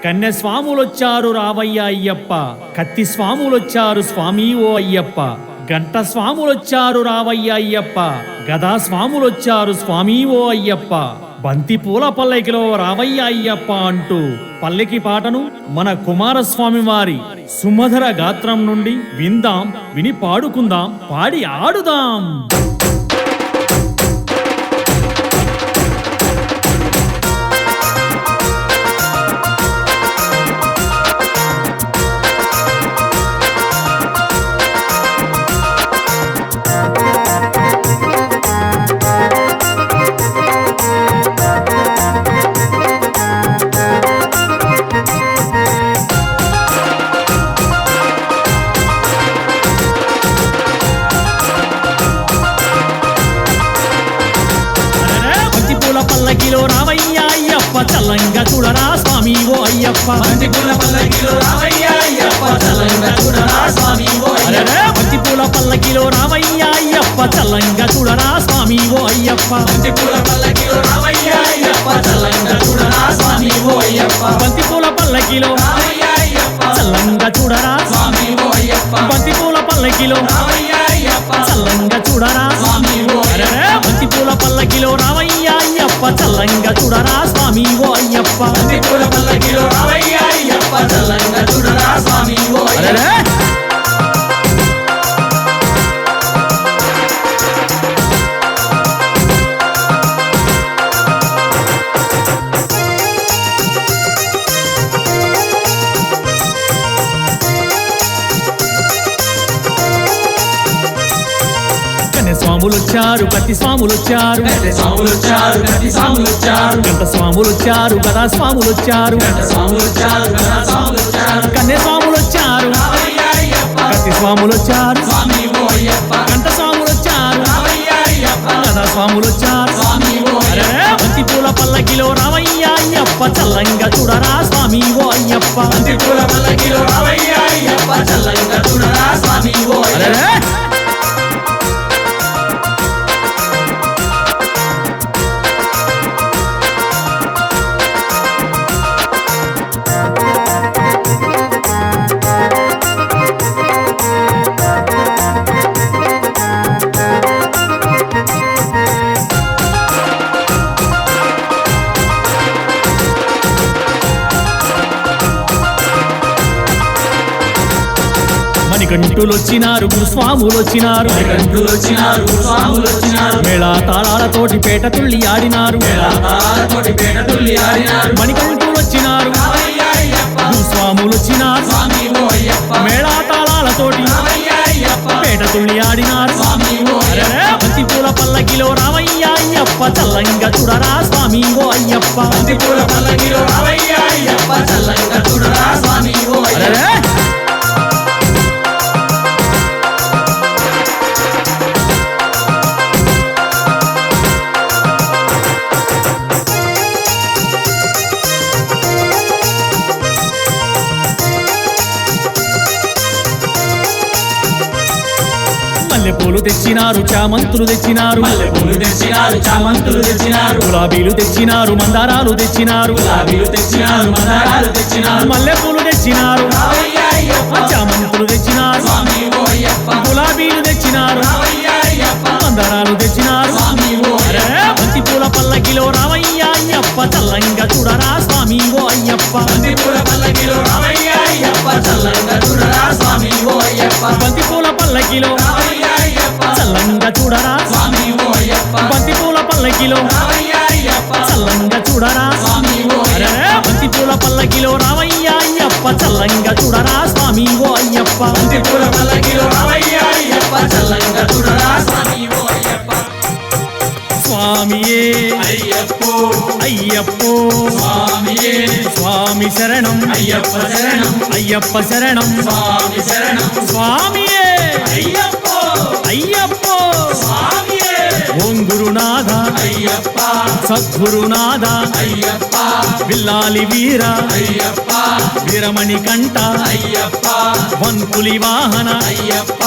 కన్య స్వాములొచ్చారు రావయ్య అయ్యప్ప, కత్తి స్వాములొచ్చారు స్వామి ఓ అయ్యప్ప, గంట స్వాములొచ్చారు రావయ్య అయ్యప్ప, గదా స్వాములొచ్చారు స్వామి ఓ అయ్యప్ప, బంతి పూల పల్లకిలో రావయ్య అయ్యప్ప అంటూ పల్లకి పాటను మన కుమారస్వామి వారి సుమధుర గాత్రం నుండి విందాం, విని పాడుకుందాం, పాడి ఆడుదాం. పల్లకిలో రావయ్య అయ్యప్ప, చల్లంగా చూడరా స్వామి ఓ అయ్యప్ప. బంతి పూల పల్లకిలో రావయ్య అయ్యప్ప, చల్లంగా చూడరా స్వామి ఓ అయ్యప్ప. బంతి పూల పల్లకిలో రావయ్య అయ్యప్ప, చల్లంగా చూడరా స్వామి ఓ అయ్యప్ప. బంతి పూల పల్లకిలో రావయ్య అయ్యప్ప, చల్లంగా చూడరా స్వామి ఓ అయ్యప్ప. బంతి పూల పల్లకిలో రావయ్య అయ్యప్ప, చల్లంగా చూడరా స్వామి ఓ అయ్యప్ప. బంతి పూల పల్లకిలో రావయ్య అయ్యప్ప, చల్లంగా చూడరా స్వామి ఓ అయ్యప్ప. బంతి పూల పల్లకిలో రావయ్య అయ్యప్ప, చల్లంగా చూడరా స్వామి ఓ అయ్యప్ప. బంతి పూల పల్లకిలో రావయ్య అయ్యప్ప, చల్లంగా చూడరా స్వామి ఓ అయ్యప్ప. స్వాములొచ్చారు, కత్తి స్వాములొచ్చారు, కత్తి స్వాములొచ్చారు, కత్తి స్వాములొచ్చారు, గంట స్వాములొచ్చారు, గదా స్వాములొచ్చారు, గంట స్వాములొచ్చారు, గదా స్వాములొచ్చారు, కన్య స్వాములొచ్చారు, రావయ్య అయ్యప్ప, కత్తి స్వాములొచ్చారు, స్వామి ఓ అయ్యప్ప. గంట స్వాములొచ్చారు, రావయ్య అయ్యప్ప, గదా స్వాములొచ్చారు, స్వామి ఓ అయ్యప్ప. బంతి పూల పల్లకిలో రావయ్య అయ్యప్ప, చల్లంగా చూడరా స్వామి ఓ అయ్యప్ప. బంతి పూల పల్లకిలో రావయ్య అయ్యప్ప, చల్లంగా చూడరా స్వామి ఓ అయ్యప్ప. మణికంఠులొచ్చినారు, గురుస్వాములొచ్చినారు, మణికంఠులొచ్చినారు, స్వాములొచ్చినారు, మేళా తాళాలతోటి పేట తుళ్ళి ఆడినారు, మేళతాళాలతోటి పేట తుల్లి ఆడినారు. మణికంఠులొచ్చినారు, రావయ్య అయ్యప్ప, గురుస్వాములొచ్చినారు, స్వామి ఓ అయ్యప్ప. మేళా తాళాలతోటి రావయ్య అయ్యప్ప, పేట తుళ్ళి ఆడినారు, స్వామి ఓ అయ్యప్ప. బంతి పూల పల్లకిలో రావయ్య అయ్యప్ప, చల్లంగా చూడరా స్వామి ఓ అయ్యప్ప. బంతి పూల పల్లకిలో రావయ్య అయ్యప్ప, చల్లంగా చూడరా స్వామి ఓ అయ్యప్ప. మల్లెపూలు తెచ్చినారు, చామంతులు తెచ్చినారు, మల్లెపూలు తెచ్చినారు, చామంతులు తెచ్చినారు, గులాబీలు తెచ్చినారు, మందారాలు తెచ్చినారు, గులాబీలు తెచ్చినారు, మందారాలు తెచ్చినారు. మల్లెపూలు తెచ్చినారు, రావయ్య అయ్యప్ప, చామంతులు తెచ్చినారు, స్వామి ఓ అయ్యప్ప. గులాబీలు తెచ్చినారు, రావయ్య అయ్యప్ప, మందారాలు తెచ్చినారు, స్వామి ఓ అయ్యప్ప. బంతి పూల పల్లకిలో రావయ్య అయ్యప్ప, చల్లంగా చూడరా స్వామి ఓ అయ్యప్ప. బంతి పూల పల్లకిలో రావయ్య అయ్యప్ప, చల్లంగా చూడరా స్వామి ఓ అయ్యప్ప. బంతి పూల పల్లకిలో రావయ్య అయ్యప్ప, చల్లంగా చూడరా, స్వామి ఓ అయ్యప్ప. బంతి పూల పల్లకిలో రావయ్య అయ్యప్ప, చల్లంగా చూడరా, స్వామి ఓ అయ్యప్ప. బంతి పూల పల్లకిలో రావయ్య అయ్యప్ప, చల్లంగా చూడరా స్వామి ఓ అయ్యప్ప. బంతి పూల పల్లకిలో రావయ్య అయ్యప్ప, చల్లంగా చూడరా స్వామి ఓ అయ్యప్ప. స్వామియే అయ్యప్పో అయ్యప్పో, స్వామియే, స్వామి శరణం అయ్యప్ప శరణం, అయ్యప్ప శరణం, స్వామి శరణం. స్వామియే అయ్యప్పో అయ్యప్పో, స్వామియే, ఓం గురునాథ అయ్యప్ప సద్గురునాథ, అయ్యప్ప విల్లాలి వీర అయ్యప్ప వీరమణి కంట, అయ్యప్ప వన్పులి వాహన అయ్యప్ప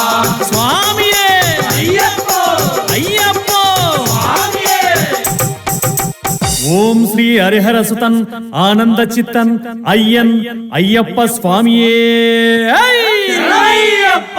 స్వామియే అయ్యప్ప అయ్యప్పో. స్వామియే. ఓం శ్రీ హరిహర సుతన్ ఆనంద చిత్తన్ అయ్యన్ అయ్యప్ప స్వామియే. శరణమయ్యప్ప.